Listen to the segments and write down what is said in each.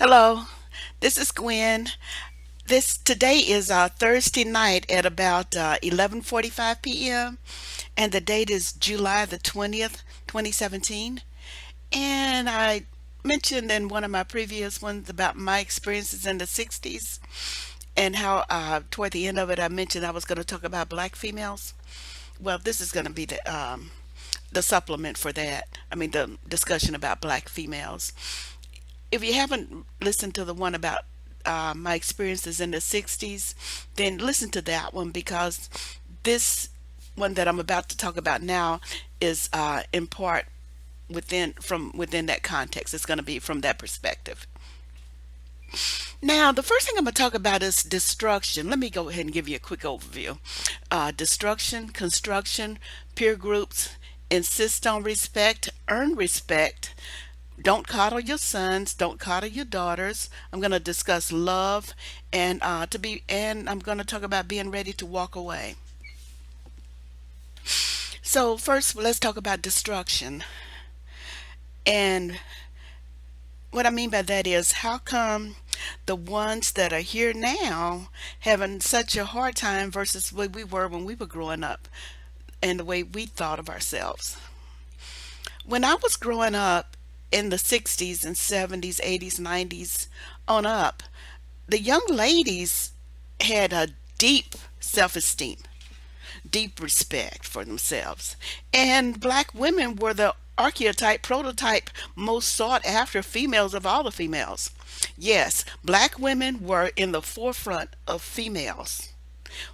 Hello, this is Gwen. This today is Thursday night at about 11:45 p.m. and the date is July the 20th, 2017. And I mentioned in one of my previous ones about my experiences in the 60s and how toward the end of it I mentioned I was going to talk about black females. Well, this is going to be the supplement for that. I mean the discussion about black females. If you haven't listened to the one about my experiences in the 60s, then listen to that one because this one that I'm about to talk about now is in part within that context. It's going to be from that perspective. Now, the first thing I'm going to talk about is destruction. Let me go ahead and give you a quick overview. Destruction, construction, peer groups, insist on respect, earn respect, don't coddle your sons, don't coddle your daughters. I'm going to discuss love and I'm going to talk about being ready to walk away. So first, let's talk about destruction. And what I mean by that is how come the ones that are here now having such a hard time versus what we were when we were growing up and the way we thought of ourselves. When I was growing up in the 60s and 70s, 80s, 90s on up, the young ladies had a deep self esteem, deep respect for themselves. And black women were the archetype, prototype, most sought after females of all the females. Yes, black women were in the forefront of females.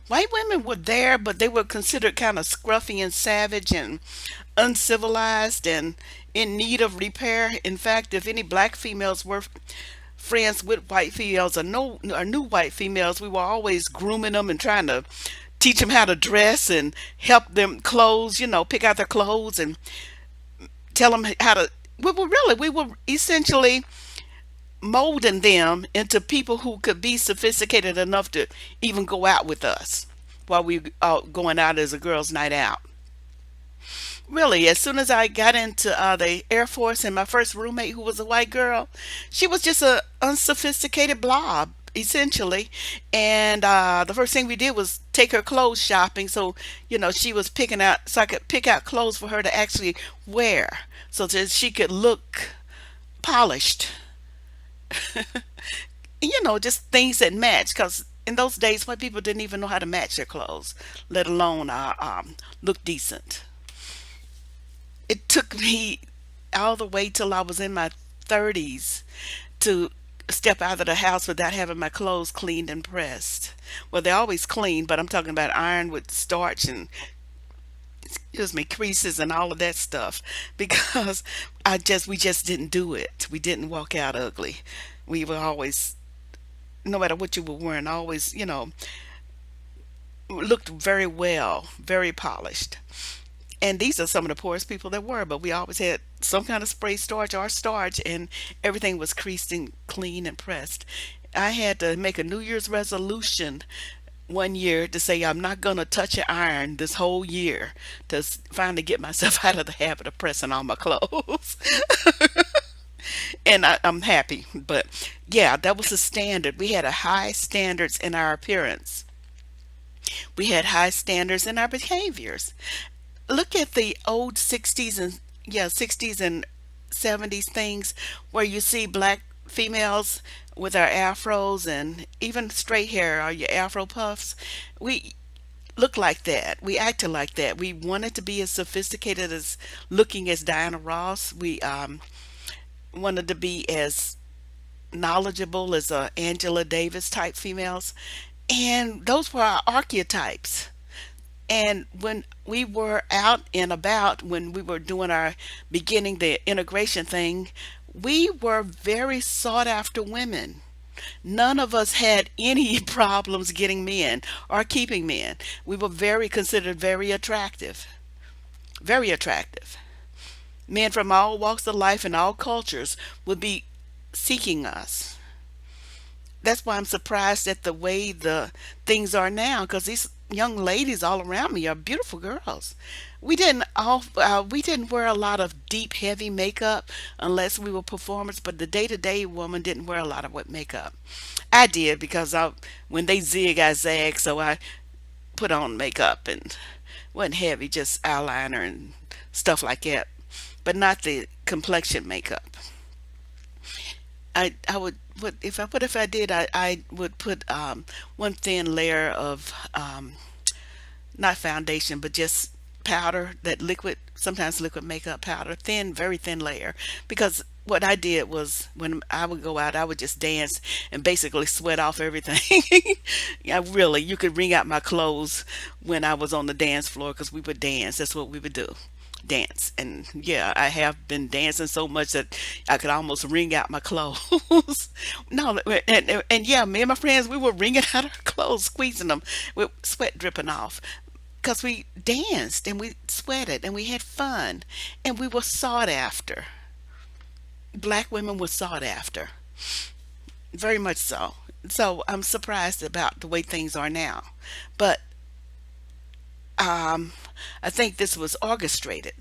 White women were there, but they were considered kind of scruffy and savage and uncivilized and in need of repair. In fact, if any black females were friends with white females or no or new white females, we were always grooming them and trying to teach them how to dress and help them clothes, pick out their clothes and tell them how to. We were essentially molding them into people who could be sophisticated enough to even go out with us while we going out as a girls' night out. Really, as soon as I got into the Air Force and my first roommate, who was a white girl, she was just a unsophisticated blob, essentially. And the first thing we did was take her clothes shopping. So, she was picking out, so I could pick out clothes for her to actually wear so that she could look polished. Just things that match. Because in those days, white people didn't even know how to match their clothes, let alone look decent. It took me all the way till I was in my 30s to step out of the house without having my clothes cleaned and pressed. Well, they're always clean, but I'm talking about iron with starch and excuse me, creases and all of that stuff because we just didn't do it. We didn't walk out ugly. We were always, no matter what you were wearing, always, looked very well, very polished. And these are some of the poorest people there were, but we always had some kind of spray starch or starch, and everything was creased and clean and pressed. I had to make a New Year's resolution one year to say I'm not going to touch an iron this whole year to finally get myself out of the habit of pressing all my clothes. And I'm happy. But yeah, that was the standard. We had a high standards in our appearance. We had high standards in our behaviors. Look at the old 60s and yeah 60s and 70s things where you see black females with our afros and even straight hair or your afro puffs. We look like that, we acted like that, we wanted to be as sophisticated as looking as Diana Ross. We wanted to be as knowledgeable as Angela Davis type females, and those were our archetypes. And when we were out and about, when we were doing our beginning the integration thing, we were very sought after women. None of us had any problems getting men or keeping men. We were very considered very attractive. Very attractive. Men from all walks of life and all cultures would be seeking us. That's why I'm surprised at the way the things are now because these young ladies all around me are beautiful girls. We didn't wear a lot of deep, heavy makeup unless we were performers. But the day-to-day woman didn't wear a lot of what makeup. I did because when they zig, I zag, so I put on makeup and wasn't heavy, just eyeliner and stuff like that, but not the complexion makeup. I would put if I did I would put one thin layer of not foundation, but just powder, that liquid, sometimes liquid makeup powder, thin, very thin layer. Because what I did was when I would go out, I would just dance and basically sweat off everything. Yeah, really, you could wring out my clothes when I was on the dance floor because we would dance. That's what we would do. Dance. And yeah, I have been dancing so much that I could almost wring out my clothes. No, and yeah, me and my friends, we were wringing out our clothes, squeezing them with sweat dripping off because we danced and we sweated and we had fun and we were sought after. Black women were sought after, very much so. So I'm surprised about the way things are now. But um, I think this was orchestrated,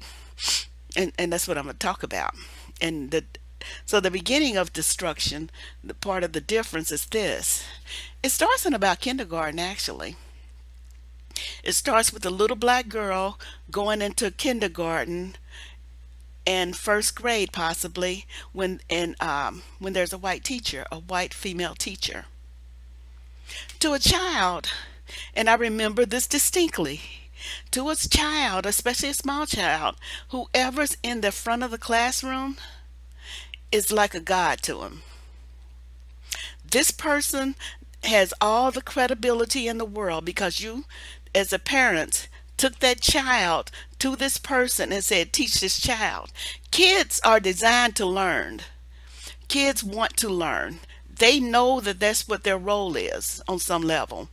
and that's what I'm going to talk about. And so the beginning of destruction, the part of the difference is this. It starts in about kindergarten, actually. It starts with a little black girl going into kindergarten and first grade possibly when there's a white teacher, a white female teacher. To a child, and I remember this distinctly, to a child, especially a small child, whoever's in the front of the classroom is like a god to him. This person has all the credibility in the world because you, as a parent, took that child to this person and said, teach this child. Kids are designed to learn. Kids want to learn. They know that that's what their role is on some level.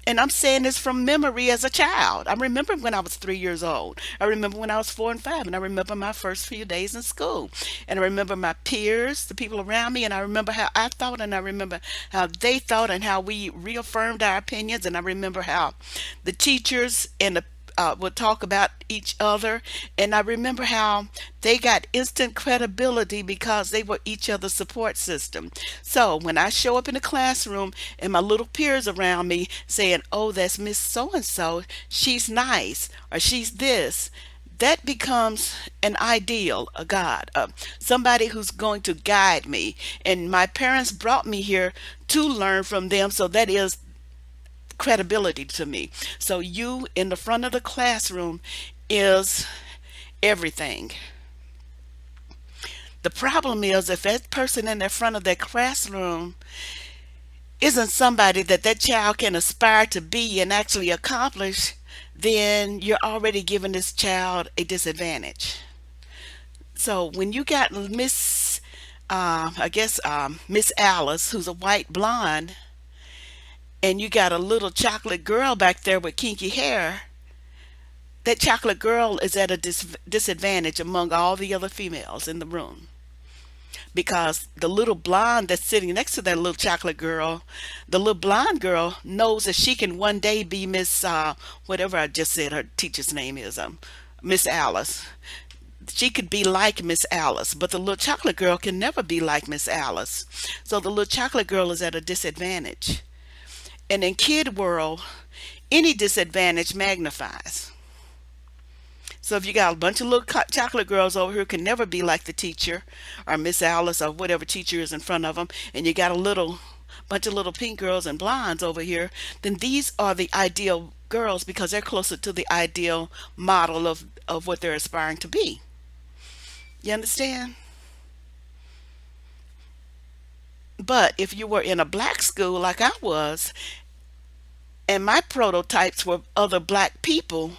And I'm saying this from memory as a child. I remember when I was 3 years old. I remember when I was 4 and 5. And I remember my first few days in school. And I remember my peers, the people around me. And I remember how I thought. And I remember how they thought and how we reaffirmed our opinions. And I remember how the teachers and the would talk about each other. And I remember how they got instant credibility because they were each other's support system. So when I show up in the classroom and my little peers around me saying, oh, that's Miss So and so, she's nice, or she's this, that becomes an ideal, a God, somebody who's going to guide me. And my parents brought me here to learn from them, so that is credibility to me. So you in the front of the classroom is everything. The problem is if that person in the front of that classroom isn't somebody that that child can aspire to be and actually accomplish, then you're already giving this child a disadvantage. So when you got Miss Alice, who's a white blonde, and you got a little chocolate girl back there with kinky hair, that chocolate girl is at a disadvantage among all the other females in the room. Because the little blonde that's sitting next to that little chocolate girl, the little blonde girl knows that she can one day be Miss, whatever I just said her teacher's name is, Miss Alice. She could be like Miss Alice, but the little chocolate girl can never be like Miss Alice. So the little chocolate girl is at a disadvantage. And in kid world, any disadvantage magnifies. So if you got a bunch of little chocolate girls over here who can never be like the teacher or Miss Alice or whatever teacher is in front of them, and you got a little bunch of little pink girls and blondes over here, then these are the ideal girls because they're closer to the ideal model of what they're aspiring to be. You understand? But if you were in a black school like I was, and my prototypes were other black people,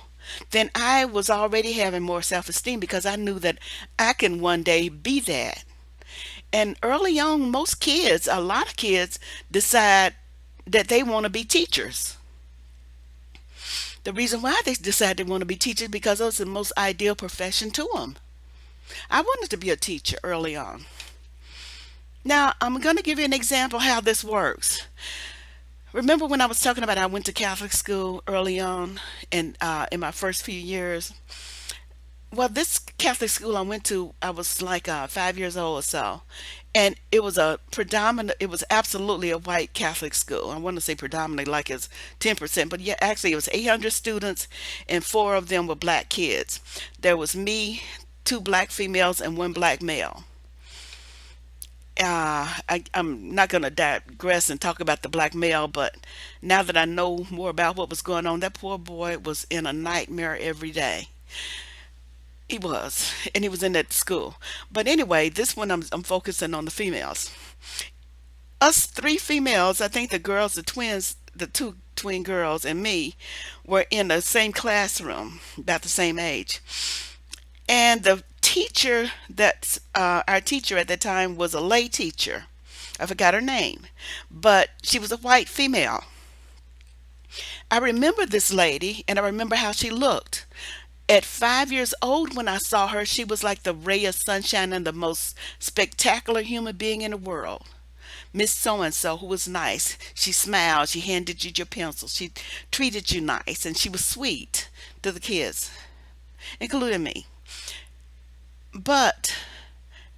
then I was already having more self esteem because I knew that I can one day be that. And early on, most kids, a lot of kids, decide that they want to be teachers. The reason why they decide they want to be teachers because it was the most ideal profession to them. I wanted to be a teacher early on. Now, I'm going to give you an example how this works. Remember when I was talking about I went to Catholic school early on and in my first few years? Well, this Catholic school I went to, I was like 5 years old or so. And it was a predominant, it was absolutely a white Catholic school. I want to say predominantly like it's 10%, but yeah, actually it was 800 students and four of them were black kids. There was me, two black females, and one black male. I'm not going to digress and talk about the black male, but now that I know more about what was going on, that poor boy was in a nightmare every day. He was, and he was in that school. But anyway, this one I'm focusing on the females. Us three females, I think the girls, the twins, the two twin girls, and me were in the same classroom, about the same age. And the teacher that's our teacher at the time was a lay teacher. I forgot her name, but she was a white female. I remember this lady and I remember how she looked. At 5 years old, when I saw her, she was like the ray of sunshine and the most spectacular human being in the world. Miss So and so, who was nice. She smiled, she handed you your pencil, she treated you nice, and she was sweet to the kids, including me. But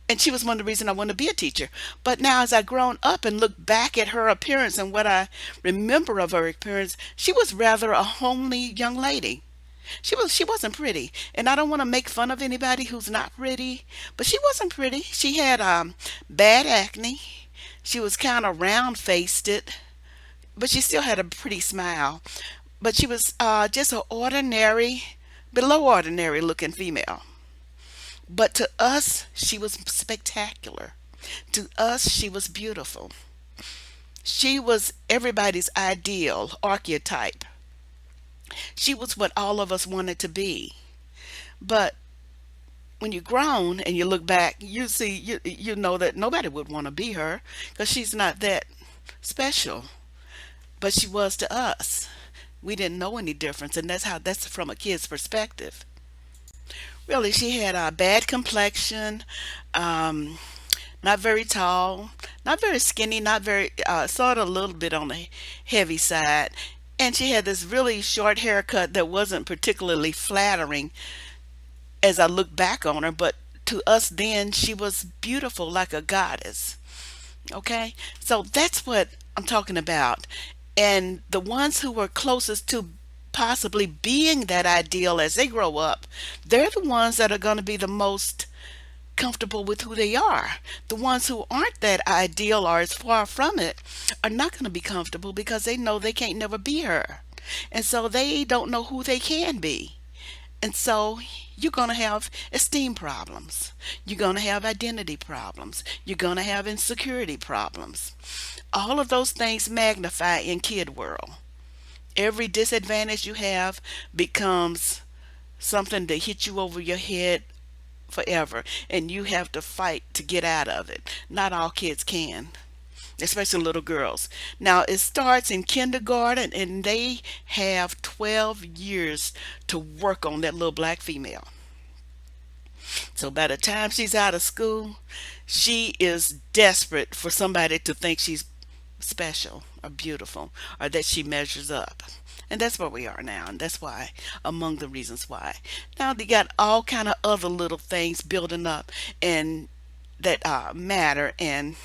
and she was one of the reasons I wanted to be a teacher. But now, as I grown up and look back at her appearance and what I remember of her appearance, she was rather a homely young lady. She wasn't pretty, and I don't want to make fun of anybody who's not pretty, but she wasn't pretty. She had bad acne. She was kind of round faced, but she still had a pretty smile. But she was just an ordinary, below ordinary looking female. But to us, she was spectacular. To us, she was beautiful. She was everybody's ideal archetype. She was what all of us wanted to be. But when you're grown and you look back, you see, you know that nobody would want to be her because she's not that special. But she was to us. We didn't know any difference, and that's from a kid's perspective. Really, she had a bad complexion, um, not very tall, not very skinny, not very, sort of a little bit on the heavy side. And she had this really short haircut that wasn't particularly flattering as I look back on her, but to us then, she was beautiful like a goddess. Okay? So that's what I'm talking about. And the ones who were closest to possibly being that ideal as they grow up, they're the ones that are going to be the most comfortable with who they are. The ones who aren't that ideal or as far from it are not going to be comfortable because they know they can't never be her. And so they don't know who they can be. And so you're going to have esteem problems. You're going to have identity problems. You're going to have insecurity problems. All of those things magnify in kid world. Every disadvantage you have becomes something to hit you over your head forever, and you have to fight to get out of it. Not all kids can, especially little girls. Now, it starts in kindergarten, and they have 12 years to work on that little black female. So by the time she's out of school, she is desperate for somebody to think she's special or beautiful or that she measures up. And that's where we are now, and that's why, among the reasons why. Now they got all kind of other little things building up and that matter, and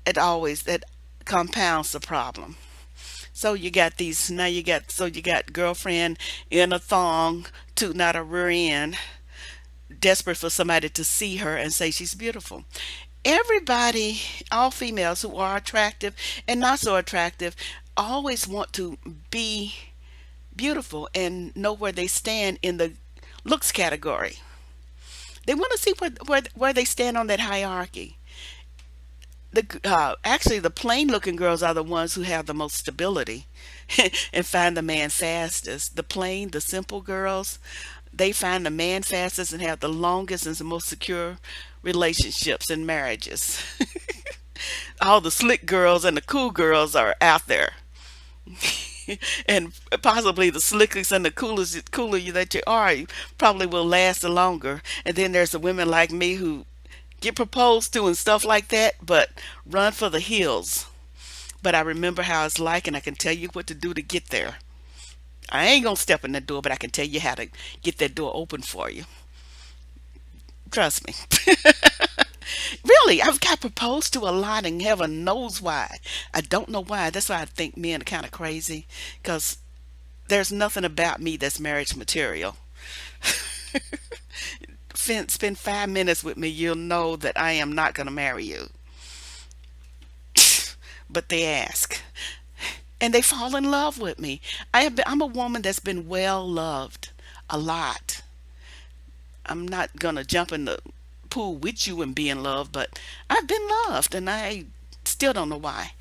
it always that compounds the problem. So you got these now you got girlfriend in a thong tooting out her rear end, desperate for somebody to see her and say she's beautiful. Everybody, all females who are attractive and not so attractive, always want to be beautiful and know where they stand in the looks category. They want to see where they stand on that hierarchy. Actually, the plain looking girls are the ones who have the most stability and find the man fastest. The plain, the simple girls, they find the man fastest and have the longest and the most secure relationships and marriages. All the slick girls and the cool girls are out there. And possibly the slickest and the coolest cooler that you are, you probably will last the longer. And then there's the women like me who get proposed to and stuff like that, but run for the hills but I remember how it's like, and I can tell you what to do to get there. I ain't gonna step in the door, but I can tell you how to get that door open for you. Trust me. Really, I've got proposed to a lot, and heaven knows why. I don't know why. That's why I think men are kind of crazy, because there's nothing about me that's marriage material. Spend 5 minutes with me, you'll know that I am not going to marry you. But they ask, and they fall in love with me. I'm a woman that's been well loved a lot. I'm not going to jump in the pool with you and be in love, but I've been loved, and I still don't know why.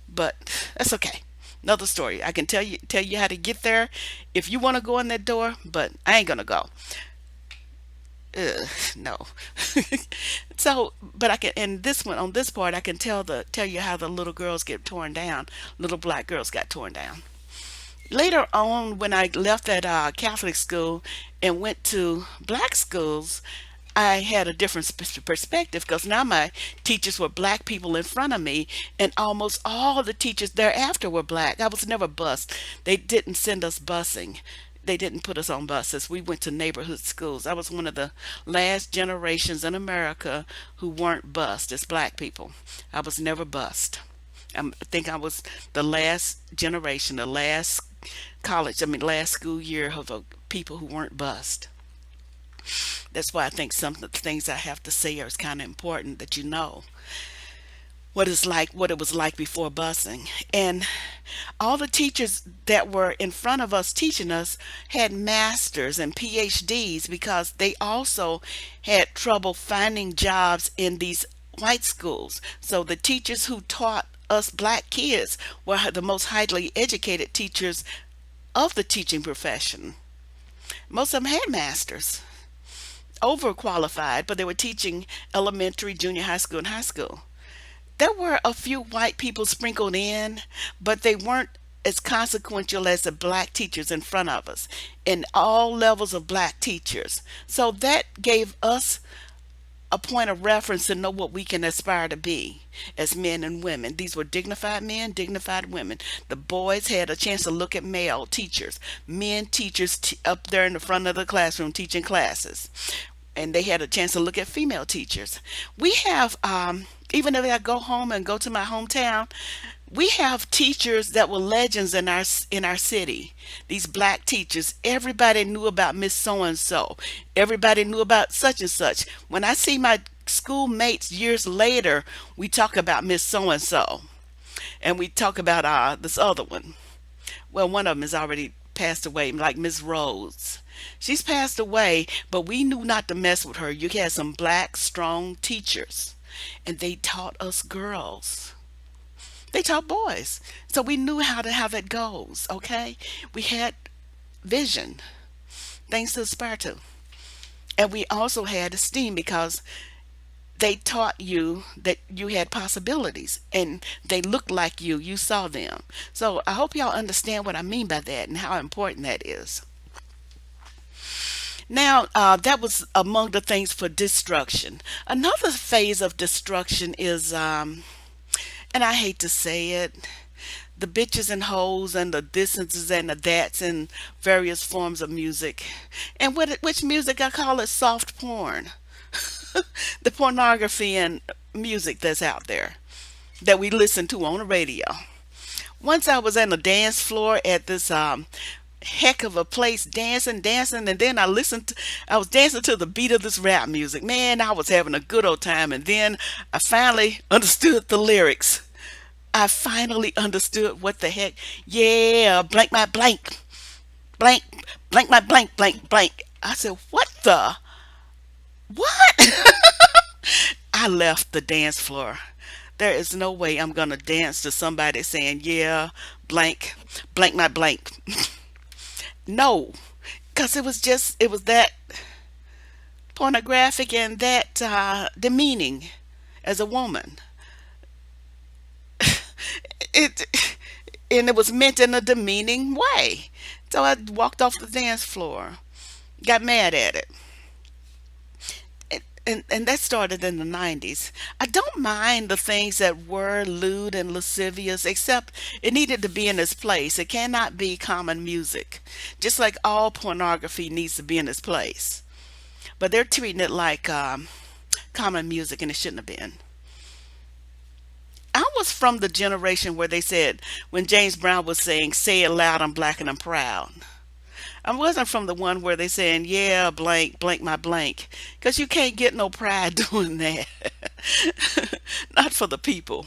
But that's okay. Another story. I can tell you how to get there if you want to go in that door, but I ain't gonna go. Ugh, no. So, but I can, in this one, on this part, I can tell you how the little girls get torn down. Little black girls got torn down. Later on, when I left that Catholic school and went to black schools, I had a different perspective, because now my teachers were black people in front of me, and almost all the teachers thereafter were black. I was never bused. They didn't send us busing. They didn't put us on buses. We went to neighborhood schools. I was one of the last generations in America who weren't bused as black people. I was never bused. I think I was the last generation, the last last school year of people who weren't bused. That's why I think some of the things I have to say are kind of important, that you know what it was like before busing. And all the teachers that were in front of us teaching us had masters and PhDs, because they also had trouble finding jobs in these white schools. So the teachers who taught us black kids were the most highly educated teachers of the teaching profession. Most of them had masters, overqualified, but they were teaching elementary, junior high school, and high school. There were a few white people sprinkled in, but they weren't as consequential as the black teachers in front of us, in all levels of black teachers. So that gave us a point of reference to know what we can aspire to be as men and women. These were dignified men, dignified women. The boys had a chance to look at male teachers, men teachers up there in the front of the classroom teaching classes. And they had a chance to look at female teachers. We have, even if I go home and go to my hometown, we have teachers that were legends in our city. These black teachers, everybody knew about Miss So and So. Everybody knew about such and such. When I see my schoolmates years later, we talk about Miss So and So, and we talk about this other one. Well, one of them has already passed away, like Miss Rhodes. She's passed away, but we knew not to mess with her. You had some black, strong teachers, and they taught us girls. They taught boys. So we knew how that goes, okay? We had vision, things to aspire to. And we also had esteem, because they taught you that you had possibilities, and they looked like you saw them. So I hope y'all understand what I mean by that and how important that is. Now, that was among the things for destruction. Another phase of destruction is, and I hate to say it, the bitches and hoes and the thises and the that's and various forms of music. And which music I call it soft porn. The pornography and music that's out there that we listen to on the radio. Once I was on the dance floor at this heck of a place, dancing, and then I was dancing to the beat of this rap music. Man, I was having a good old time, and then I finally understood the lyrics. I finally understood what the heck. Yeah, blank my blank, blank, blank my blank, blank, blank. I said, what the? What? I left the dance floor. There is no way I'm gonna dance to somebody saying, yeah, blank, blank my blank. No, because it was that pornographic and that demeaning as a woman. It and it was meant in a demeaning way. So I walked off the dance floor, got mad at it. and that started in the 90s. I don't mind the things that were lewd and lascivious, except it needed to be in its place. It cannot be common music, just like all pornography needs to be in its place. But they're treating it like common music, and it shouldn't have been. I was from the generation where they said, when James Brown was saying, "Say it loud, I'm black and I'm proud." I wasn't from the one where they saying, "Yeah, blank, blank my blank," because you can't get no pride doing that. Not for the people.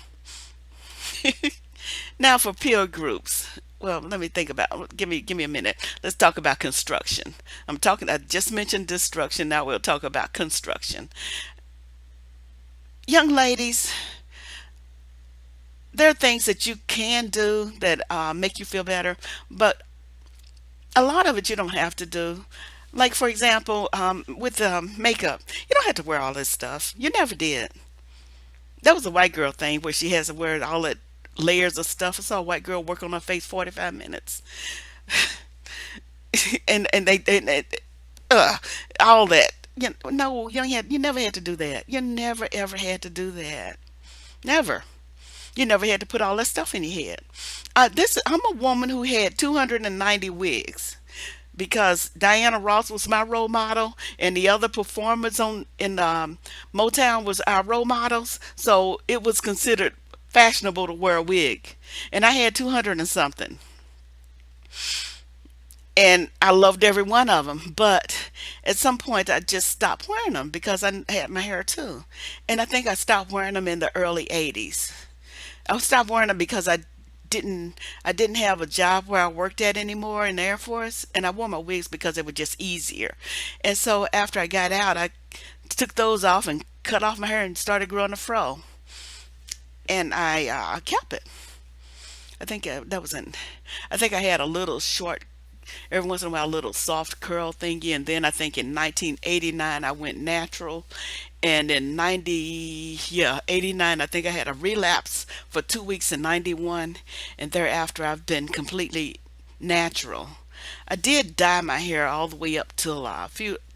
Now for peer groups. Well, let me think about. Give me a minute. Let's talk about construction. I just mentioned destruction. Now we'll talk about construction. Young ladies, there are things that you can do that make you feel better, but a lot of it you don't have to do. Like, for example, with makeup, you don't have to wear all this stuff. You never did. That was a white girl thing where she has to wear all that layers of stuff. I saw a white girl work on her face 45 minutes. And they uh, all that. No, you never had to do that. You never ever had to do that. Never. You never had to put all that stuff in your head. I'm a woman who had 290 wigs because Diana Ross was my role model, and the other performers on in Motown was our role models. So it was considered fashionable to wear a wig, and I had 200 and something, and I loved every one of them. But at some point, I just stopped wearing them because I had my hair too, and I think I stopped wearing them in the early '80s. I stopped wearing them because didn't I didn't have a job where I worked at anymore in the Air Force, and I wore my wigs because they were just easier. And so after I got out, I took those off and cut off my hair and started growing a fro, and I kept it. I think that was in. I think I had a little short, every once in a while, a little soft curl thingy, and then I think in 1989 I went natural, and in 89 I think I had a relapse for 2 weeks in 91, and thereafter I've been completely natural. I did dye my hair all the way up till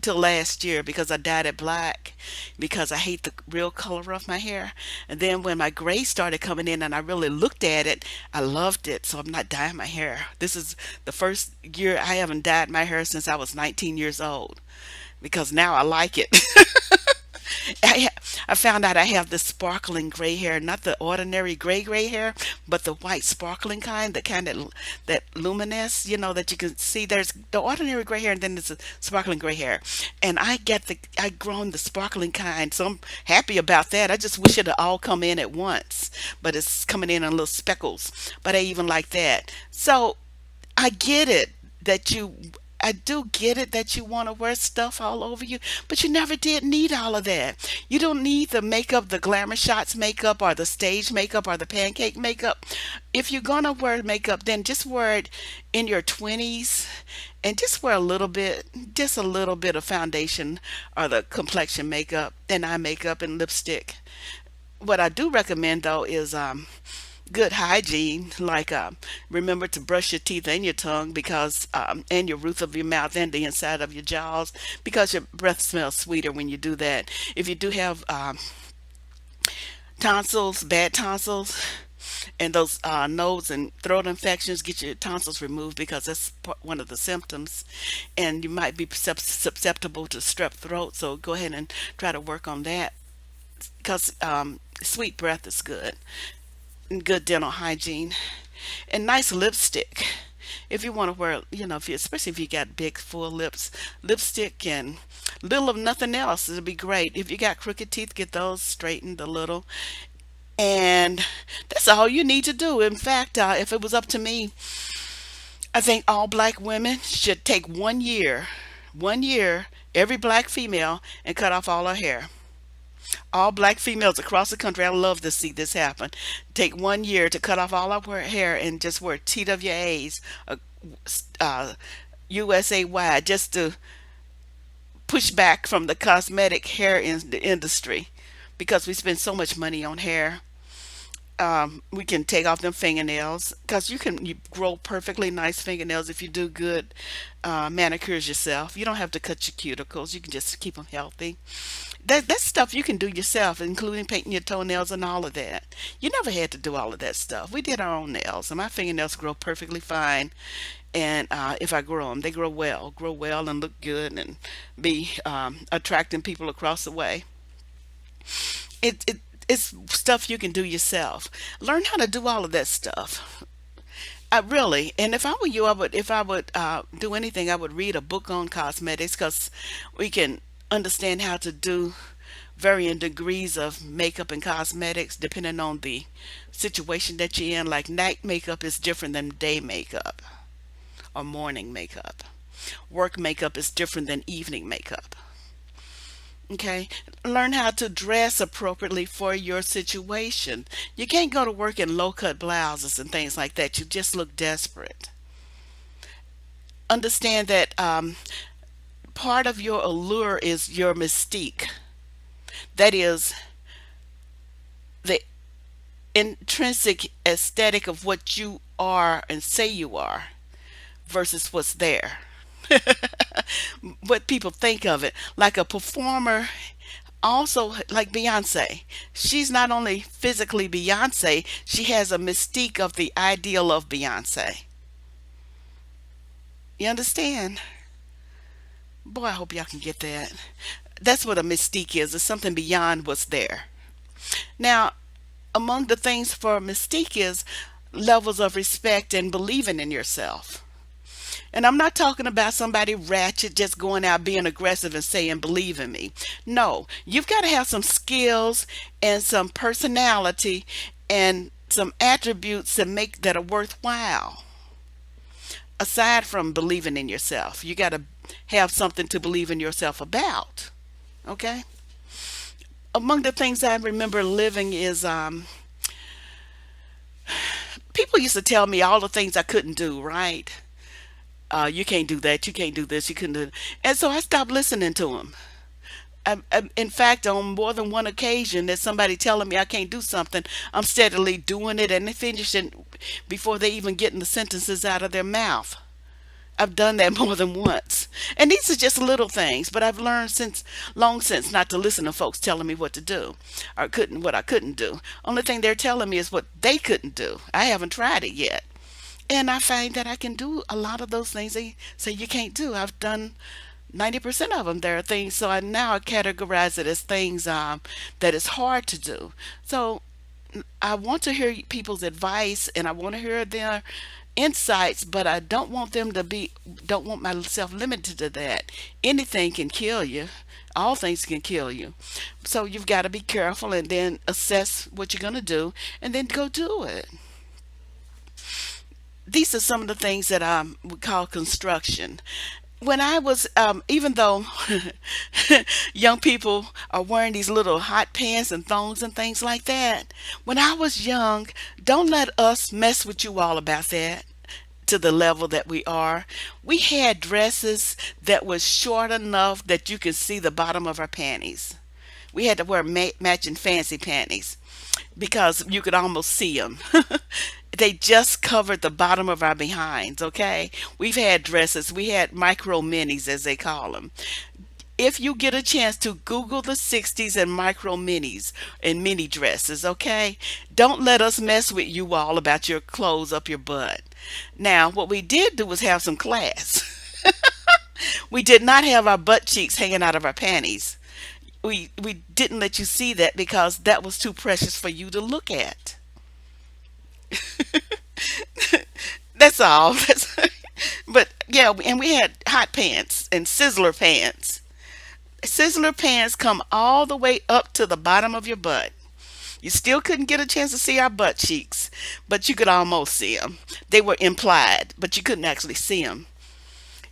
till last year because I dyed it black because I hate the real color of my hair. And then when my gray started coming in and I really looked at it, I loved it. So I'm not dyeing my hair. This is the first year I haven't dyed my hair since I was 19 years old because now I like it. I, I found out I have this sparkling gray hair, not the ordinary gray hair, but the white sparkling kind, the kind that luminous, that you can see. There's the ordinary gray hair, and then there's a sparkling gray hair. And I grown the sparkling kind, so I'm happy about that. I just wish it had all come in at once, but it's coming in little speckles. But I even like that. So I get it that you I do get it that you want to wear stuff all over you, but you never did need all of that. You don't need the makeup, the glamour shots makeup, or the stage makeup, or the pancake makeup. If you're gonna wear makeup, then just wear it in your 20s, and just wear just a little bit of foundation or the complexion makeup and eye makeup and lipstick. What I do recommend though is good hygiene, like remember to brush your teeth and your tongue because and your roof of your mouth and the inside of your jaws because your breath smells sweeter when you do that. If you do have tonsils, bad tonsils, and those nose and throat infections, get your tonsils removed because that's one of the symptoms, and you might be susceptible to strep throat. So go ahead and try to work on that because sweet breath is good, and good dental hygiene, and nice lipstick. If you want to wear, if you, especially if you got big full lips, lipstick and little of nothing else, it'll be great. If you got crooked teeth, get those straightened a little, and that's all you need to do. In fact, if it was up to me, I think all black women should take 1 year, every black female, and cut off all her hair. All black females across the country, I love to see this happen. Take 1 year to cut off all of her hair and just wear TWAs, uh, USA wide, just to push back from the cosmetic hair in the industry because we spend so much money on hair. We can take off them fingernails because you grow perfectly nice fingernails if you do good manicures yourself. You don't have to cut your cuticles. You can just keep them healthy. That's stuff you can do yourself, including painting your toenails and all of that. You never had to do all of that stuff. We did our own nails, and my fingernails grow perfectly fine. And if I grow them, they grow well, and look good, and be attracting people across the way. It's stuff you can do yourself. Learn how to do all of that stuff. Really, and if I were you, if I would do anything, I would read a book on cosmetics, because we can understand how to do varying degrees of makeup and cosmetics depending on the situation that you're in. Like night makeup is different than day makeup or morning makeup. Work makeup is different than evening makeup. Okay, learn how to dress appropriately for your situation. You can't go to work in low cut blouses and things like that. You just look desperate. Understand that part of your allure is your mystique. That is the intrinsic aesthetic of what you are and say you are versus what's there. What people think of it. Like a performer, also like Beyonce. She's not only physically Beyonce, she has a mystique of the ideal of Beyonce. You understand? Boy, I hope y'all can get that. That's what a mystique is. It's something beyond what's there. Now, among the things for mystique is levels of respect and believing in yourself. And I'm not talking about somebody ratchet just going out being aggressive and saying, believe in me. No, you've got to have some skills and some personality and some attributes that make that are worthwhile. Aside from believing in yourself, you got to have something to believe in yourself about. Okay? Among the things I remember living is people used to tell me all the things I couldn't do, right? You can't do that, you can't do this, you couldn't do it. And so I stopped listening to them. In fact, on more than one occasion, there's somebody telling me I can't do something, I'm steadily doing it and finishing before they even getting the sentences out of their mouth. I've done that more than once. And these are just little things, but I've learned since long since not to listen to folks telling me what to do or couldn't what I couldn't do. Only thing they're telling me is what they couldn't do. I haven't tried it yet. And I find that I can do a lot of those things they say you can't do. I've done 90% of them. There are things, so I now categorize it as things that is hard to do. So I want to hear people's advice and I want to hear their insights, but I don't want them to be, don't want myself limited to that. Anything can kill you. All things can kill you. So you've got to be careful and then assess what you're going to do and then go do it. These are some of the things that I would call construction. When I was, even though young people are wearing these little hot pants and thongs and things like that, when I was young, don't let us mess with you all about that to the level that we are. We had dresses that was short enough that you could see the bottom of our panties. We had to wear matching fancy panties because you could almost see them. They just covered the bottom of our behinds, okay? We've had dresses, we had micro minis as they call them. If you get a chance to Google the 60s and micro minis and mini dresses, okay? Don't let us mess with you all about your clothes up your butt. Now, what we did do was have some class. We did not have our butt cheeks hanging out of our panties. We didn't let you see that because that was too precious for you to look at. That's all. But yeah, and we had hot pants and sizzler pants. Sizzler pants come all the way up to the bottom of your butt. You still couldn't get a chance to see our butt cheeks, but you could almost see them. They were implied, but you couldn't actually see them.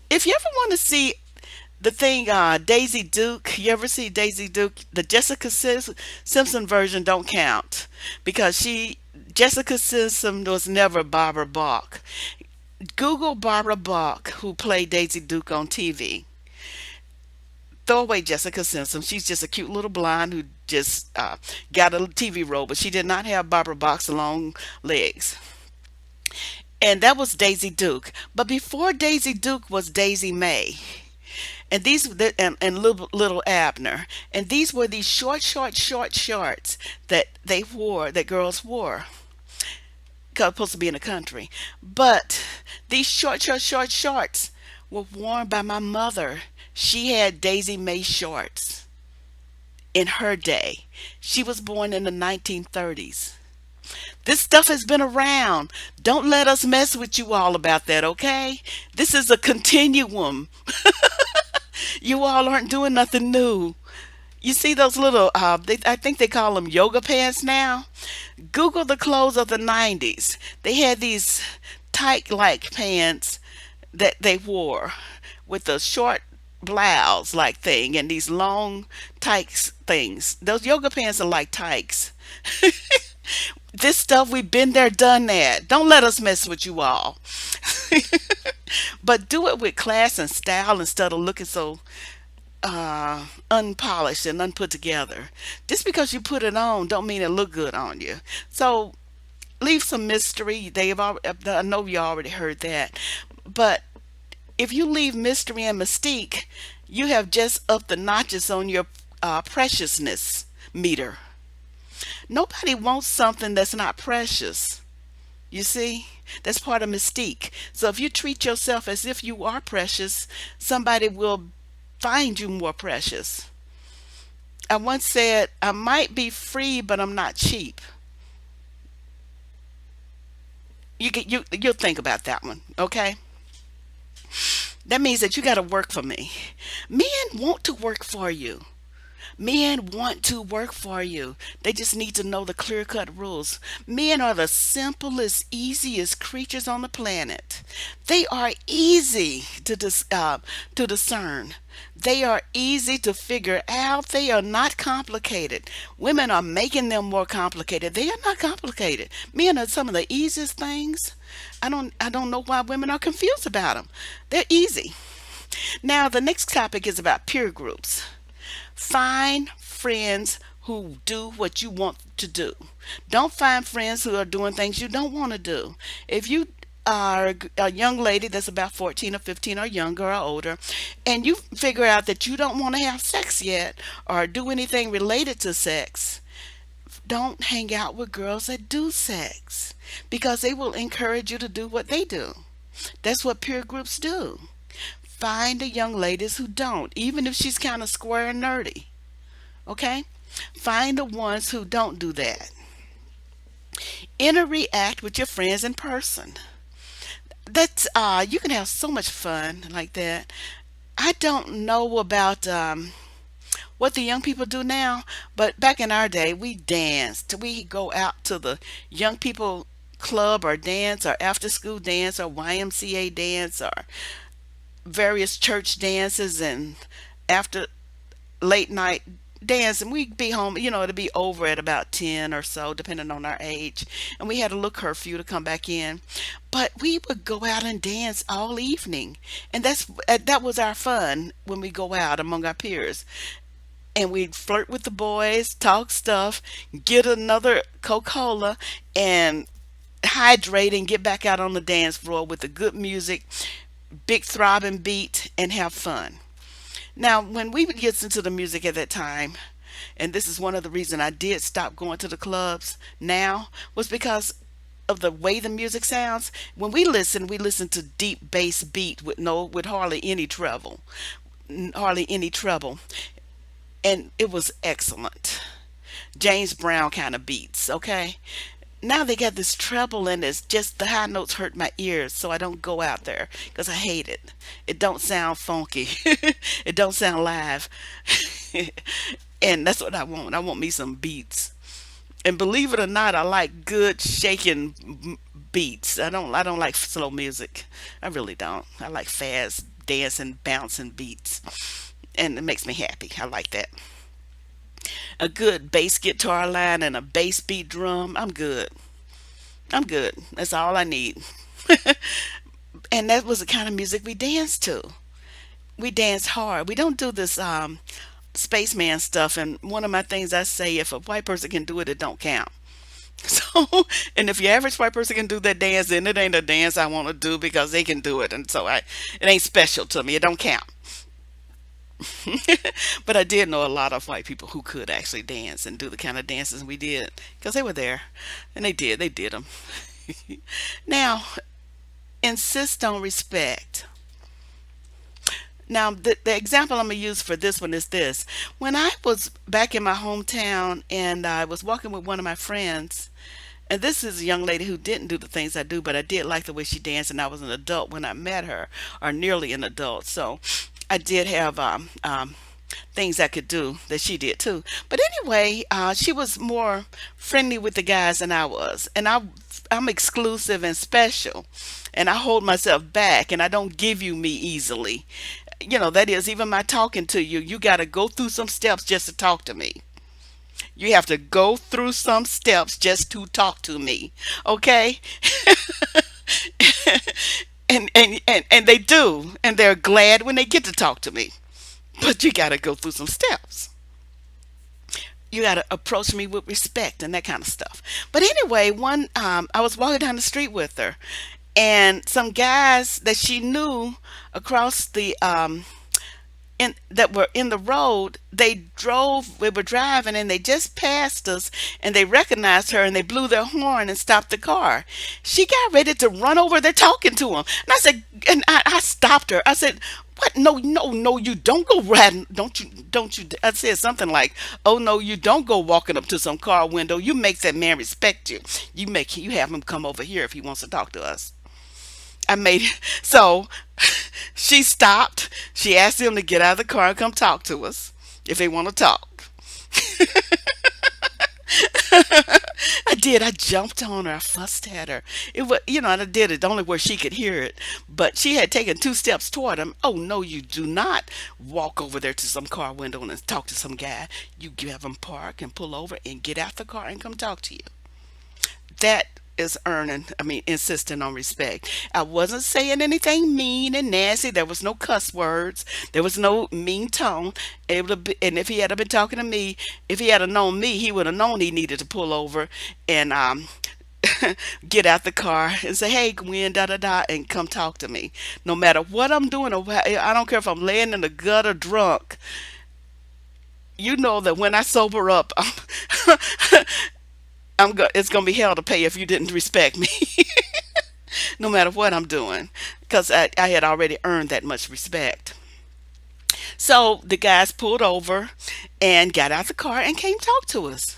If you ever want to see the thing, Daisy Duke, you ever see Daisy Duke? The Jessica Simpson version don't count because Jessica Simpson was never Barbara Bach. Google Barbara Bach, who played Daisy Duke on TV. Throw away Jessica Simpson. She's just a cute little blonde who just got a TV role, but she did not have Barbara Bach's long legs. And that was Daisy Duke. But before Daisy Duke was Daisy May. and little Abner, and these were these short shorts that they wore, that girls wore, 'cause supposed to be in the country. But these short shorts were worn by my mother. She had Daisy May shorts in her day. She was born in the 1930s. This stuff has been around. Don't let us mess with you all about that, okay? This is a continuum. You all aren't doing nothing new. You see those little, I think they call them yoga pants now. Google the clothes of the 90s. They had these tight like pants that they wore with a short blouse like thing and these long tights things. Those yoga pants are like tights. This stuff, we've been there, done that. Don't let us mess with you all. But do it with class and style instead of looking so unpolished and unput together. Just because you put it on don't mean it look good on you. So leave some mystery. I know you already heard that, but if you leave mystery and mystique, you have just upped the notches on your preciousness meter. Nobody wants something that's not precious. You see, that's part of mystique. So if you treat yourself as if you are precious, somebody will find you more precious. I once said, I might be free, but I'm not cheap. You'll think about that one, okay? That means that you got to work for me. Men want to work for you. Men want to work for you. They just need to know the clear cut rules. Men are the simplest, easiest creatures on the planet. They are easy to discern. They are easy to figure out. They are not complicated. Women are making them more complicated. They are not complicated. Men are some of the easiest things. I don't know why women are confused about them. They're easy. Now the next topic is about peer groups. Find friends who do what you want to do. Don't find friends who are doing things you don't want to do. If you are a young lady that's about 14 or 15 or younger or older, and you figure out that you don't want to have sex yet or do anything related to sex, don't hang out with girls that do sex because they will encourage you to do what they do. That's what peer groups do. Find the young ladies who don't, even if she's kind of square and nerdy. Okay? Find the ones who don't do that. Interact with your friends in person. That's you can have so much fun like that. I don't know about what the young people do now, but back in our day, we danced. We go out to the young people club or dance or after school dance or YMCA dance or various church dances and after late night dance, and we'd be home, it'd be over at about 10 or so depending on our age, and we had a little curfew to come back in, but we would go out and dance all evening, and that was our fun when we go out among our peers, and we'd flirt with the boys, talk stuff, get another Coca-Cola, and hydrate and get back out on the dance floor with the good music, big throbbing beat, and have fun. Now, when we would listen to the music at that time, and this is one of the reasons I did stop going to the clubs now, was because of the way the music sounds. When we listen to deep bass beat with hardly any treble, hardly any treble, and it was excellent. James Brown kind of beats, okay? Now they got this treble and it's just the high notes hurt my ears, so I don't go out there because I hate it. It don't sound funky. It don't sound live. And that's what I want. I want me some beats. And believe it or not, I like good shaking beats. I don't like slow music. I really don't. I like fast dancing, bouncing beats. And it makes me happy. I like that. A good bass guitar line and a bass beat drum. I'm good. I'm good. That's all I need. And that was the kind of music we danced to. We dance hard. We don't do this spaceman stuff. And one of my things I say, if a white person can do it, it don't count. So, and if your average white person can do that dance, then it ain't a dance I want to do because they can do it, and so it ain't special to me. It don't count. But I did know a lot of white people who could actually dance and do the kind of dances we did because they were there and they did them. Now, insist on respect. Now, the example I'm going to use for this one is this. When I was back in my hometown and I was walking with one of my friends, and this is a young lady who didn't do the things I do, but I did like the way she danced, and I was an adult when I met her, or nearly an adult. So I did have things I could do that she did too. But anyway, she was more friendly with the guys than I was, and I'm exclusive and special, and I hold myself back, and I don't give you me easily. That is, even my talking to you, you got to go through some steps just to talk to me. You have to go through some steps just to talk to me. Okay? And they do, and they're glad when they get to talk to me. But you got to go through some steps. You got to approach me with respect and that kind of stuff. But anyway, I was walking down the street with her, and some guys that she knew across the that were in the road, we were driving, and they just passed us, and they recognized her, and they blew their horn and stopped the car. She got ready to run over there talking to him, and I said, and I stopped her. I said, what? No, no, no, you don't go riding. Don't you, I said something like, oh no, you don't go walking up to some car window. You make that man respect you. You have him come over here if he wants to talk to us. I made so she stopped. She asked him to get out of the car and come talk to us if they want to talk. I did. I jumped on her. I fussed at her. It was, and I did it only where she could hear it. But she had taken 2 steps toward him. Oh no, you do not walk over there to some car window and talk to some guy. You have him park and pull over and get out the car and come talk to you. That is insisting on respect. I wasn't saying anything mean and nasty. There was no cuss words. There was no mean tone. And if he had been talking to me, if he had known me, he would have known he needed to pull over and get out the car and say, "Hey, Gwen, da da da," and come talk to me. No matter what I'm doing, I don't care if I'm laying in the gutter drunk. You know that when I sober up, it's gonna be hell to pay if you didn't respect me, no matter what I'm doing, because I had already earned that much respect. So the guys pulled over and got out the car and came talk to us.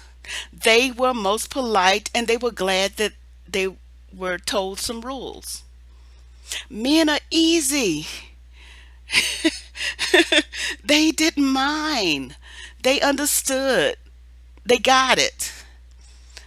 They were most polite and they were glad that they were told some rules. Men are easy. They didn't mind. They understood. They got it.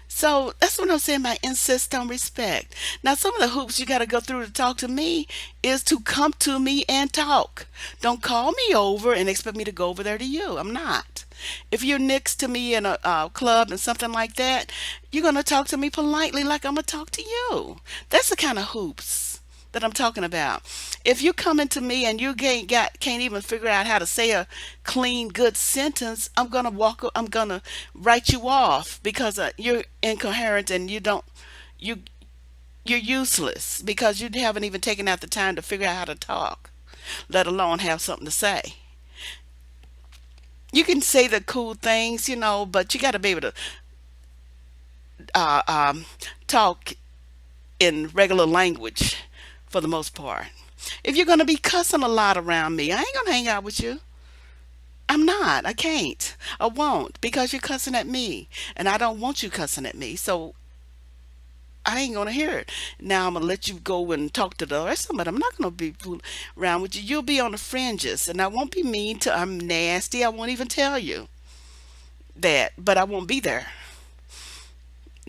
So that's what I'm saying by insist on respect. Now, some of the hoops you got to go through to talk to me is to come to me and talk. Don't call me over and expect me to go over there to you. I'm not. If you're next to me in a club and something like that, you're going to talk to me politely like I'm going to talk to you. That's the kind of hoops that I'm talking about. If you come into me and you can't even figure out how to say a clean, good sentence, I'm gonna write you off because you're incoherent and you you're useless because you haven't even taken out the time to figure out how to talk, let alone have something to say. You can say the cool things, but you got to be able to uh, um, talk in regular language for the most part. If you're going to be cussing a lot around me, I ain't going to hang out with you. I'm not. I can't. I won't because you're cussing at me. And I don't want you cussing at me. So I ain't going to hear it. Now I'm going to let you go and talk to the rest of them, but I'm not going to be fooling around with you. You'll be on the fringes. And I won't be mean to, I'm nasty. I won't even tell you that, but I won't be there.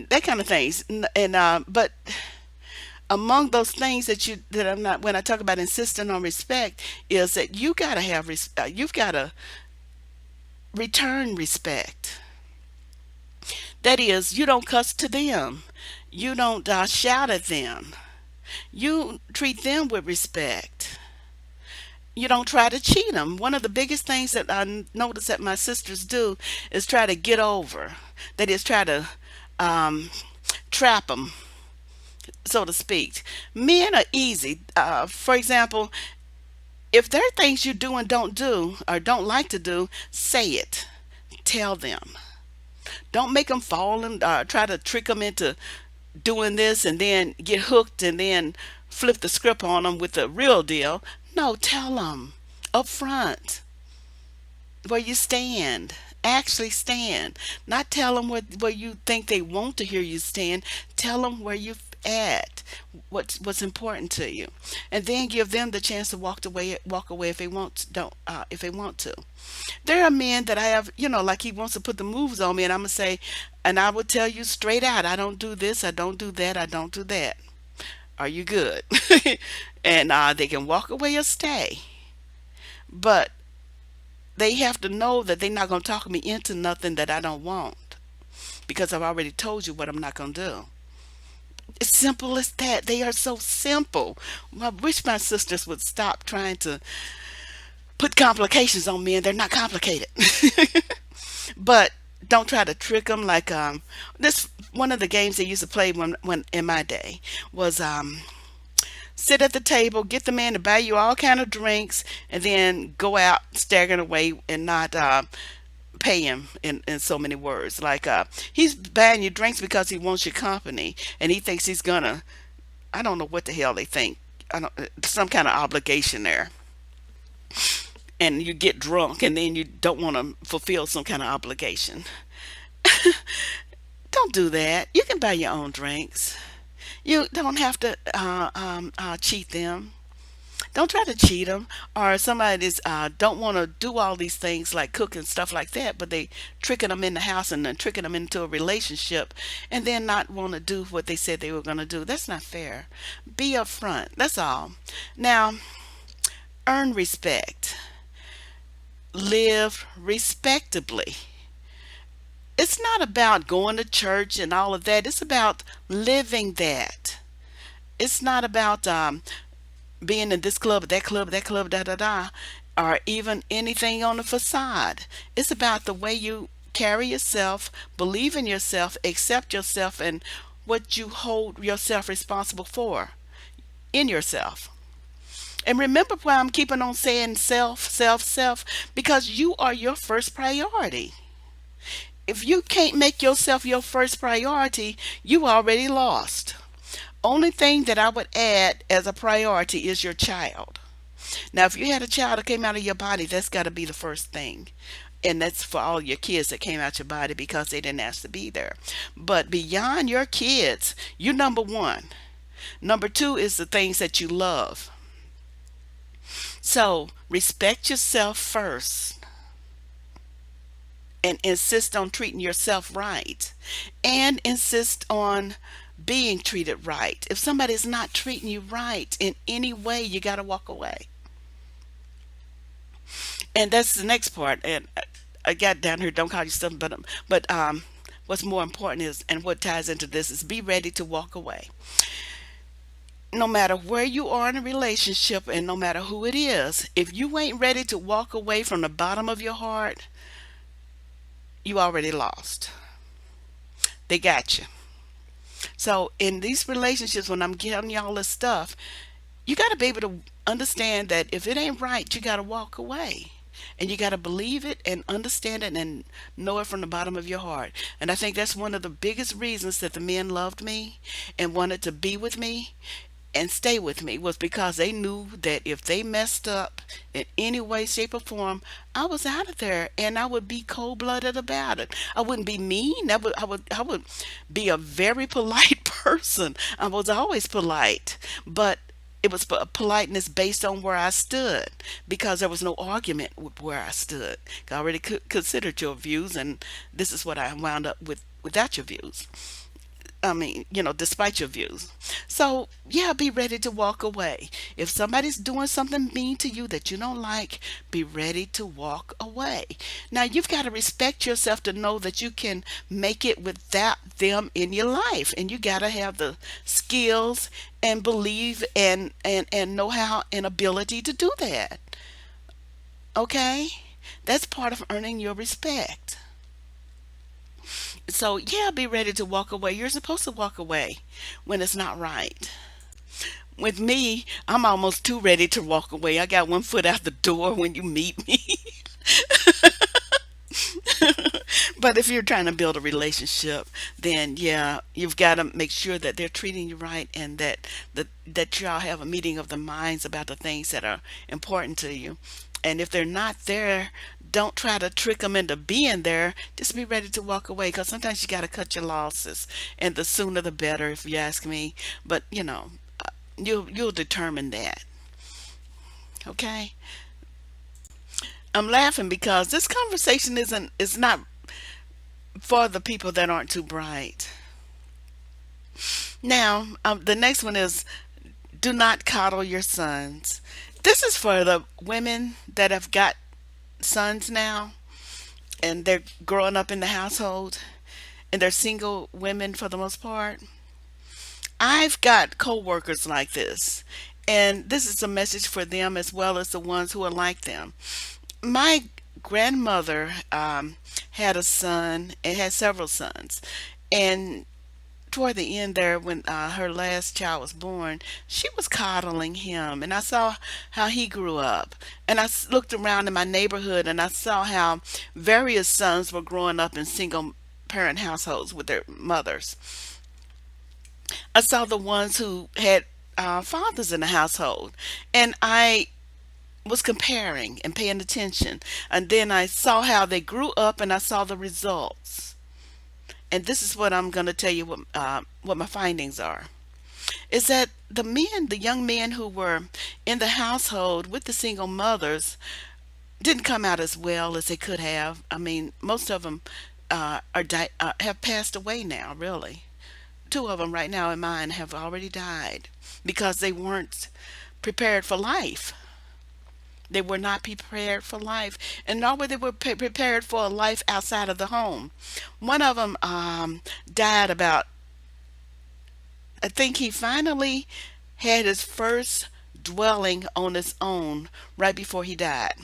That kind of things. But among those things that I'm not when I talk about insisting on respect is that you got to you've got to return respect. That is, you don't cuss to them. You don't shout at them. You treat them with respect. You don't try to cheat them. One of the biggest things that I notice that my sisters do is try to get over. That is, try to um, trap them, so to speak. Men are easy. For example, If there are things you do and don't do or don't like to do, say it. Tell them. Don't make them fall and try to trick them into doing this and then get hooked and then flip the script on them with the real deal. No, tell them up front where you stand. Actually stand. Not tell them where you think they want to hear you stand. Tell them where you at, what's important to you, and then give them the chance to walk away if they don't if they want to. There are men that I have, like he wants to put the moves on me, and I'm gonna say, and I would tell you straight out, I don't do this, I don't do that, I don't do that. Are you good? And they can walk away or stay, but they have to know that they're not gonna talk me into nothing that I don't want because I've already told you what I'm not gonna do. It's simple as that. They are so simple. I wish my sisters would stop trying to put complications on men. They're not complicated. But don't try to trick them like this one of the games they used to play when in my day was sit at the table, get the man to buy you all kind of drinks, and then go out staggering away and not pay him in so many words. Like he's buying you drinks because he wants your company, and he thinks he's gonna. I don't know what the hell they think. I don't some kind of obligation there, and you get drunk, and then you don't want to fulfill some kind of obligation. Don't do that. You can buy your own drinks. You don't have to cheat them. Don't try to cheat them, or somebody is don't want to do all these things like cook and stuff like that, but they tricking them in the house and then tricking them into a relationship, and then not want to do what they said they were going to do. That's not fair. Be upfront. That's all. Now, earn respect. Live respectably. It's not about going to church and all of that. It's about living that. It's not about being in this club, that club, da da da, or even anything on the facade. It's about the way you carry yourself, believe in yourself, accept yourself, and what you hold yourself responsible for in yourself. And remember why I'm keeping on saying self, self, self, because you are your first priority. If you can't make yourself your first priority, you already lost. Only thing that I would add as a priority is your child. Now, if you had a child that came out of your body, that's got to be the first thing. And that's for all your kids that came out your body because they didn't ask to be there. But beyond your kids, you number one. Number two is the things that you love. So respect yourself first and insist on treating yourself right and insist on being treated right. If somebody's not treating you right in any way, you got to walk away. And that's the next part. And I got down here, don't call you something, but what's more important is, and what ties into this is, be ready to walk away. No matter where you are in a relationship and no matter who it is, if you ain't ready to walk away from the bottom of your heart, you already lost. They got you. So in these relationships, when I'm giving y'all this stuff, you got to be able to understand that if it ain't right, you got to walk away. And you got to believe it and understand it and know it from the bottom of your heart. And I think that's one of the biggest reasons that the men loved me and wanted to be with me and stay with me, was because they knew that if they messed up in any way, shape, or form, I was out of there, and I would be cold-blooded about it. I wouldn't be mean. I would be a very polite person. I was always polite, but it was politeness based on where I stood, because there was no argument with where I stood. I already considered your views, and this is what I wound up with without your views. I mean, despite your views. So, yeah, be ready to walk away. If somebody's doing something mean to you that you don't like, be ready to walk away. Now, you've got to respect yourself to know that you can make it without them in your life. And you got to have the skills and believe and know-how and ability to do that. Okay? That's part of earning your respect. So, yeah, be ready to walk away. You're supposed to walk away when it's not right. With me, I'm almost too ready to walk away. I got one foot out the door when you meet me. But if you're trying to build a relationship, then yeah, you've got to make sure that they're treating you right, and that y'all have a meeting of the minds about the things that are important to you. And if they're not there, don't try to trick them into being there. Just be ready to walk away, because sometimes you got to cut your losses, and the sooner the better, if you ask me. But you'll determine that. Okay. I'm laughing because this conversation is not for the people that aren't too bright. Now, the next one is, do not coddle your sons. This is for the women that have got sons now, and they're growing up in the household, and they're single women for the most part. I've got coworkers like this, and this is a message for them as well as the ones who are like them. My grandmother had a son and had several sons, and toward the end there, when her last child was born, she was coddling him, and I saw how he grew up. And looked around in my neighborhood, and I saw how various sons were growing up in single parent households with their mothers. I saw the ones who had fathers in the household, and I was comparing and paying attention. And then I saw how they grew up, and I saw the results. And this is what I'm going to tell you what my findings are. Is that the young men who were in the household with the single mothers didn't come out as well as they could have. I mean, most of them have passed away now, really. Two of them right now in mine have already died because they weren't prepared for life. They were not prepared for life, and nor were they prepared for a life outside of the home. One of them died about, I think he finally had his first dwelling on his own right before he died.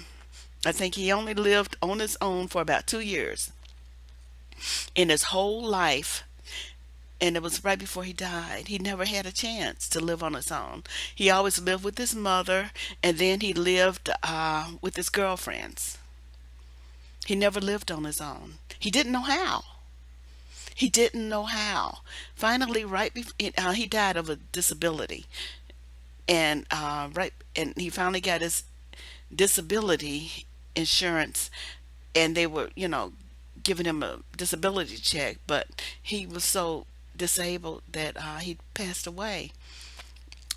I think he only lived on his own for about 2 years in his whole life. And it was right before he died. He never had a chance to live on his own. He always lived with his mother, and then he lived with his girlfriends. He never lived on his own. He didn't know how. He didn't know how. Finally, right before he died of a disability, and he finally got his disability insurance, and they were, giving him a disability check, but he was so disabled that he passed away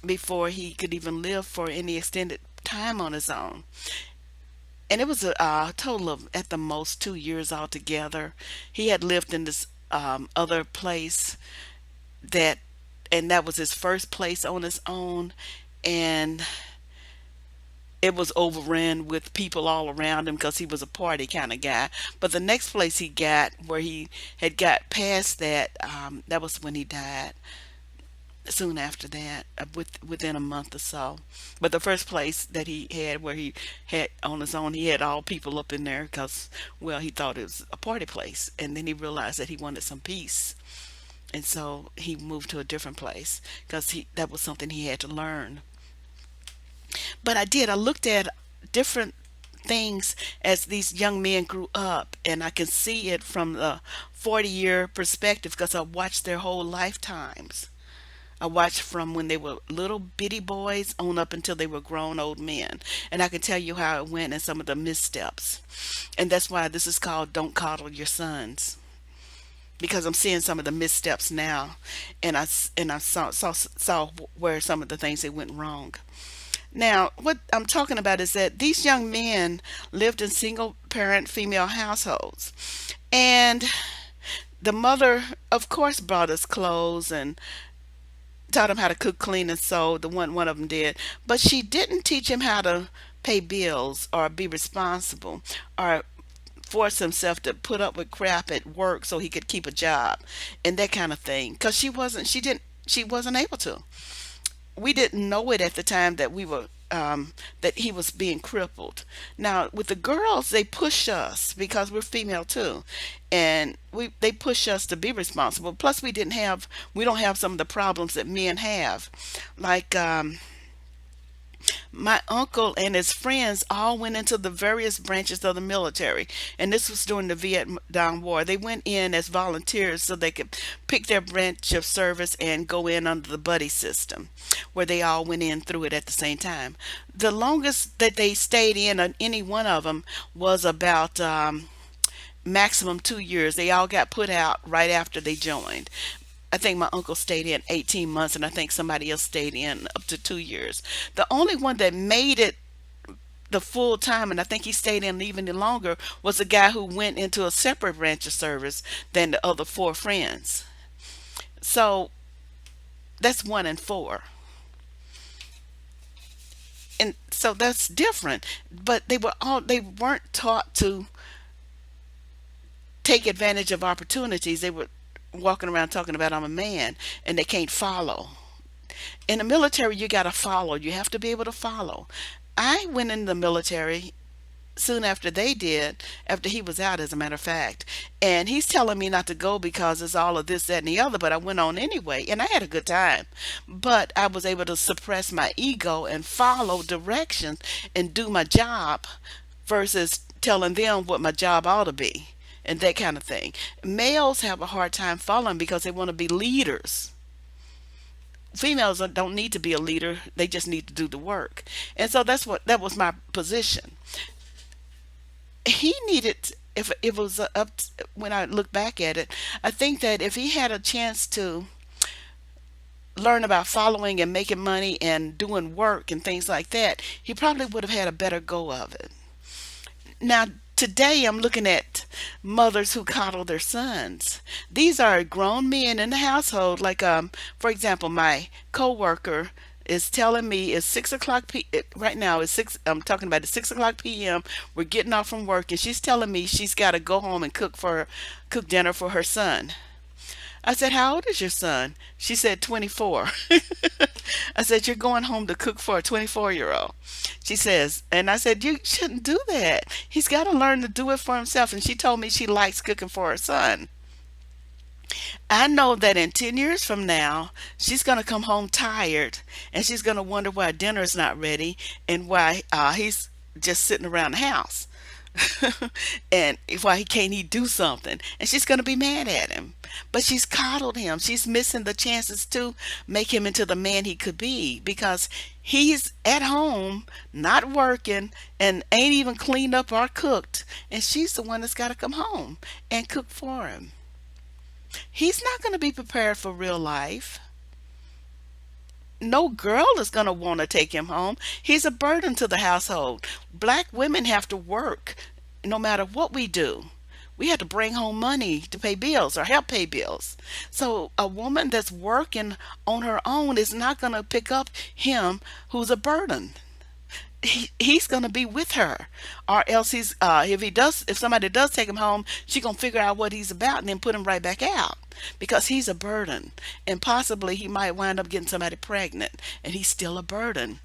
before he could even live for any extended time on his own. And it was a total of at the most 2 years altogether. He had lived in this other place that, and that was his first place on his own, and it was overrun with people all around him because he was a party kind of guy. But the next place he got, where he had got past that, that was when he died. Soon after that, within a month or so. But the first place that he had, where he had on his own, he had all people up in there because, well, he thought it was a party place, and then he realized that he wanted some peace, and so he moved to a different place because he that was something he had to learn. But I looked at different things as these young men grew up, and I can see it from the 40-year perspective because I watched their whole lifetimes. I watched from when they were little bitty boys on up until they were grown old men. And I can tell you how it went and some of the missteps. And that's why this is called Don't Coddle Your Sons. Because I'm seeing some of the missteps now, and I saw where some of the things that went wrong. Now, what I'm talking about is that these young men lived in single parent female households. And the mother, of course, brought us clothes and taught him how to cook, clean, and sew. One of them did. But she didn't teach him how to pay bills or be responsible or force himself to put up with crap at work so he could keep a job and that kind of thing. Because she wasn't able to. We didn't know it at the time that we were that he was being crippled. Now with the girls, they push us because we're female too, and they push us to be responsible. Plus, we don't have some of the problems that men have, like my uncle and his friends all went into the various branches of the military, and this was during the Vietnam War. They went in as volunteers so they could pick their branch of service and go in under the buddy system, where they all went in through it at the same time. The longest that they stayed in, any one of them, was about maximum 2 years. They all got put out right after they joined. I think my uncle stayed in 18 months, and I think somebody else stayed in up to 2 years. The only one that made it the full time, and I think he stayed in even longer, was a guy who went into a separate branch of service than the other four friends. So that's one in four. And so that's different. But they weren't taught to take advantage of opportunities. They were walking around talking about I'm a man, and they can't follow. In the military, you got to follow. You have to be able to follow. I went in the military soon after they did, after he was out, as a matter of fact. And he's telling me not to go because it's all of this, that, and the other. But I went on anyway, and I had a good time. But I was able to suppress my ego and follow directions and do my job versus telling them what my job ought to be and that kind of thing. Males have a hard time following because they want to be leaders. Females don't need to be a leader, they just need to do the work. And so that was my position. He needed, if it was when I look back at it, I think that if he had a chance to learn about following and making money and doing work and things like that, he probably would have had a better go of it. Now, today I'm looking at mothers who coddle their sons. These are grown men in the household. Like, for example, my coworker is telling me it's 6 o'clock right now. It's six. I'm talking about it's 6 o'clock p.m. We're getting off from work, and she's telling me she's got to go home and cook dinner for her son. I said, "How old is your son?" She said, 24. I said, "You're going home to cook for a 24-year-old." She says, and I said, "You shouldn't do that. He's got to learn to do it for himself." And she told me she likes cooking for her son. I know that in 10 years from now, she's going to come home tired, and she's going to wonder why dinner's not ready and why he's just sitting around the house. And why can't he do something, and she's going to be mad at him, but she's coddled him. She's missing the chances to make him into the man he could be because he's at home not working and ain't even cleaned up or cooked, and she's the one that's got to come home and cook for him. He's not going to be prepared for real life. No girl is going to want to take him home. He's a burden to the household. Black women have to work no matter what we do. We have to bring home money to pay bills or help pay bills. So a woman that's working on her own is not going to pick up him who's a burden. He's going to be with her, or else if somebody does take him home, she's going to figure out what he's about and then put him right back out because he's a burden, and possibly he might wind up getting somebody pregnant and he's still a burden.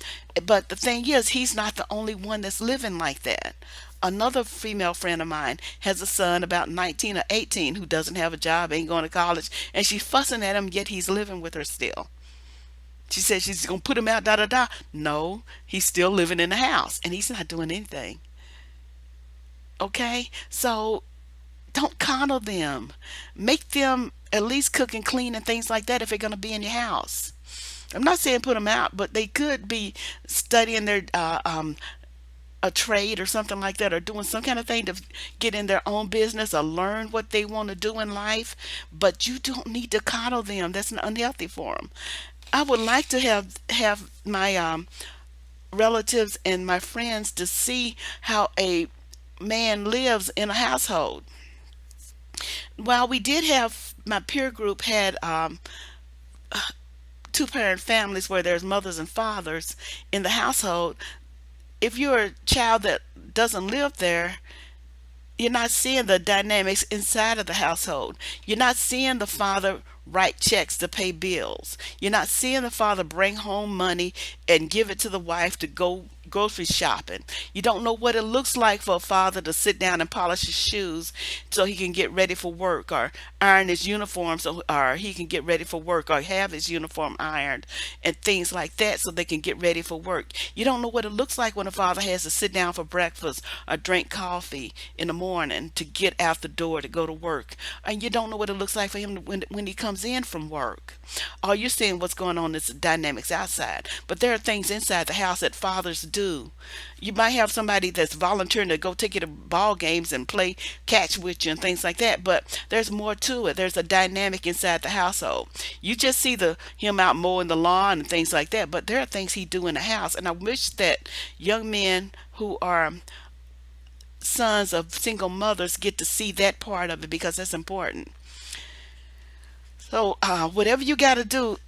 But the thing is, he's not the only one that's living like that. Another female friend of mine has a son about 19 or 18 who doesn't have a job, ain't going to college, and she's fussing at him, yet he's living with her still. She said she's going to put him out, da da da. No, he's still living in the house and he's not doing anything. Okay? So don't coddle them. Make them at least cook and clean and things like that if they're going to be in your house. I'm not saying put them out, but they could be studying their a trade or something like that, or doing some kind of thing to get in their own business or learn what they want to do in life. But you don't need to coddle them. That's unhealthy for them. I would like to have my relatives and my friends to see how a man lives in a household. While we did have my peer group had two parent families where there's mothers and fathers in the household. If you're a child that doesn't live there, you're not seeing the dynamics inside of the household. You're not seeing the father write checks to pay bills. You're not seeing the father bring home money and give it to the wife to go grocery shopping. You don't know what it looks like for a father to sit down and polish his shoes so he can get ready for work, or iron his uniform so or he can get ready for work, or have his uniform ironed and things like that so they can get ready for work. You don't know what it looks like when a father has to sit down for breakfast or drink coffee in the morning to get out the door to go to work. And you don't know what it looks like for him when he comes in from work. All you're seeing what's going on is the dynamics outside. But there are things inside the house that fathers do. You might have somebody that's volunteering to go take you to ball games and play catch with you and things like that, but there's more to it. There's a dynamic inside the household. You just see the him out mowing the lawn and things like that, but there are things he do in the house. And I wish that young men who are sons of single mothers get to see that part of it, because that's important. So, whatever you got to do,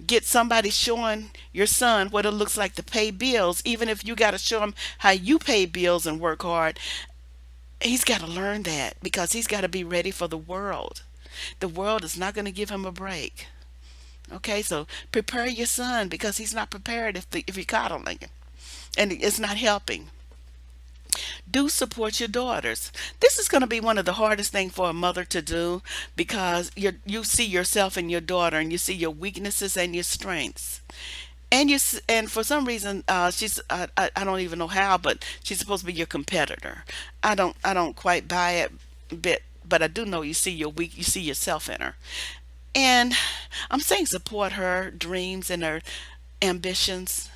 get somebody showing your son what it looks like to pay bills. Even if you got to show him how you pay bills and work hard, he's got to learn that, because he's got to be ready for the world. The world is not going to give him a break. Okay, so prepare your son, because he's not prepared if you're coddling him, and it's not helping. Do support your daughters. This is going to be one of the hardest things for a mother to do, because you see yourself in your daughter, and you see your weaknesses and your strengths. And and for some reason, she's I don't even know how, but she's supposed to be your competitor. I don't quite buy it a bit, but I do know you see you see yourself in her. And I'm saying support her dreams and her ambitions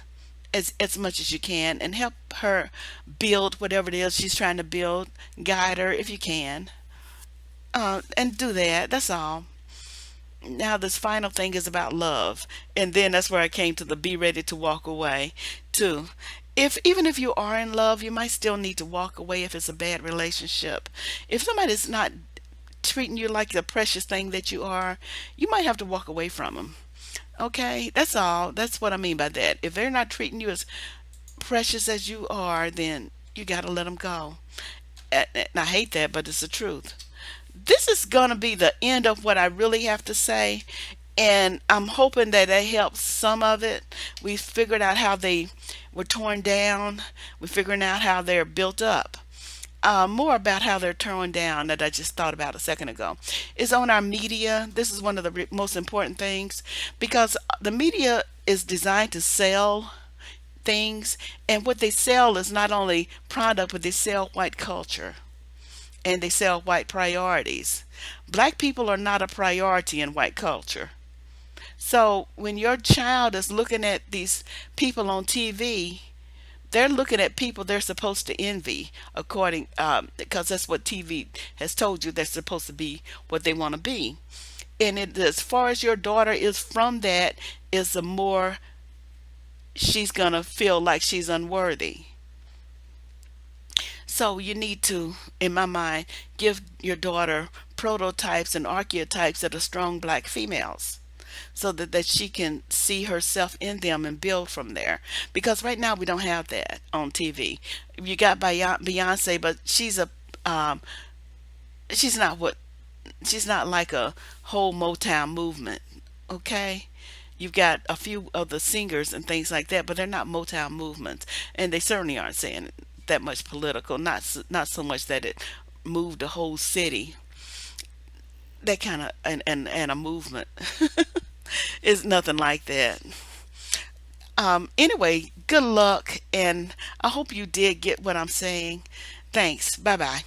as much as you can, and help her build whatever it is she's trying to build. Guide her if you can, and do that. That's all. Now this final thing is about love, and then that's where I came to the be ready to walk away too. If even if you are in love, you might still need to walk away if it's a bad relationship. If somebody's not treating you like the precious thing that you are, you might have to walk away from them. Okay, that's all. That's what I mean by that. If they're not treating you as precious as you are, then you got to let them go. And I hate that, but it's the truth. This is going to be the end of what I really have to say. And I'm hoping that it helps some of it. We figured out how they were torn down. We're figuring out how they're built up. More about how they're torn down, that I just thought about a second ago, is on our media. This is one of the most important things, because the media is designed to sell things, and what they sell is not only product, but they sell white culture, and they sell white priorities. Black people are not a priority in white culture. So when your child is looking at these people on TV, they're looking at people they're supposed to envy, according because that's what TV has told you they're supposed to be, what they want to be. And as far as your daughter is from that, is the more she's gonna feel like she's unworthy. So you need to, in my mind, give your daughter prototypes and archetypes that are strong black females, so that she can see herself in them and build from there. Because right now we don't have that on TV. You got Beyonce, but um, she's not what she's not like a whole Motown movement. Okay, you've got a few of the singers and things like that, but they're not Motown movements, and they certainly aren't saying that much political. Not so much that it moved the whole city. That kind of and a movement is nothing like that. Anyway, good luck, and I hope you did get what I'm saying. Thanks. Bye bye.